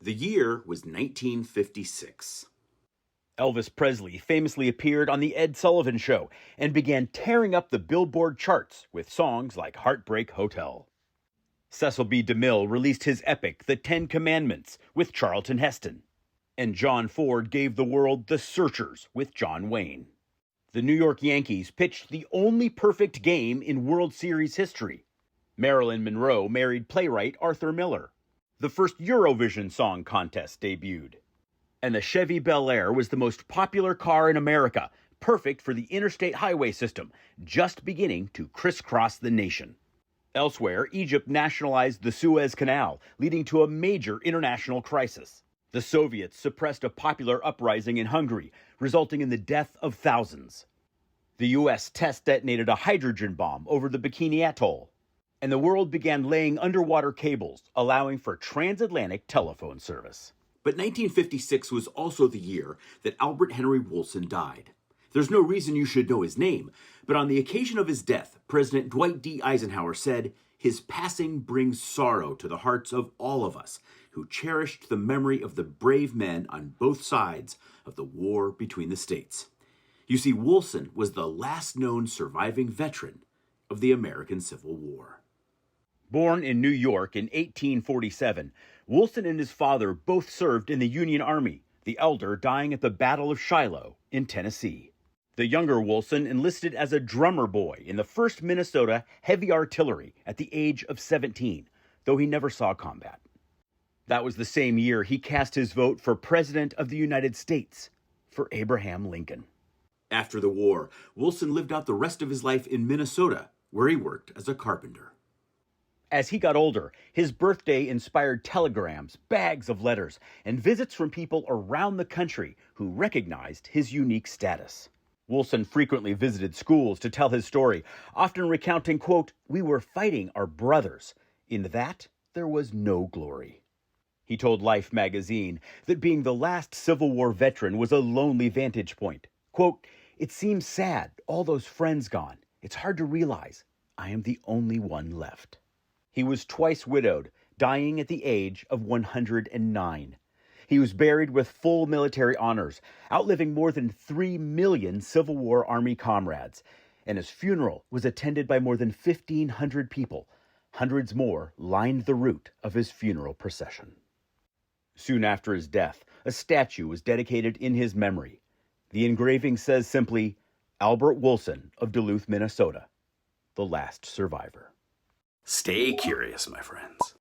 The year was 1956. Elvis Presley famously appeared on The Ed Sullivan Show and began tearing up the Billboard charts with songs like Heartbreak Hotel. Cecil B. DeMille released his epic The Ten Commandments with Charlton Heston. And John Ford gave the world The Searchers with John Wayne. The New York Yankees pitched the only perfect game in World Series history. Marilyn Monroe married playwright Arthur Miller. The first Eurovision Song Contest debuted. And the Chevy Bel Air was the most popular car in America, perfect for the interstate highway system, just beginning to crisscross the nation. Elsewhere, Egypt nationalized the Suez Canal, leading to a major international crisis. The Soviets suppressed a popular uprising in Hungary, resulting in the death of thousands. The U.S. test detonated a hydrogen bomb over the Bikini Atoll. And the world began laying underwater cables, allowing for transatlantic telephone service. But 1956 was also the year that Albert Henry Woolson died. There's no reason you should know his name, but on the occasion of his death, President Dwight D. Eisenhower said, "His passing brings sorrow to the hearts of all of us who cherished the memory of the brave men on both sides of the war between the states." You see, Woolson was the last known surviving veteran of the American Civil War. Born in New York in 1847, Woolson and his father both served in the Union Army, the elder dying at the Battle of Shiloh in Tennessee. The younger Woolson enlisted as a drummer boy in the 1st Minnesota Heavy Artillery at the age of 17, though he never saw combat. That was the same year he cast his vote for President of the United States, for Abraham Lincoln. After the war, Woolson lived out the rest of his life in Minnesota, where he worked as a carpenter. As he got older, his birthday inspired telegrams, bags of letters, and visits from people around the country who recognized his unique status. Woolson frequently visited schools to tell his story, often recounting, quote, "We were fighting our brothers. In that, there was no glory." He told Life magazine that being the last Civil War veteran was a lonely vantage point. Quote, "It seems sad, all those friends gone. It's hard to realize I am the only one left." He was twice widowed, dying at the age of 109. He was buried with full military honors, outliving more than 3 million Civil War Army comrades, and his funeral was attended by more than 1,500 people. Hundreds more lined the route of his funeral procession. Soon after his death, a statue was dedicated in his memory. The engraving says simply, "Albert Woolson of Duluth, Minnesota, the last survivor." Stay curious, my friends.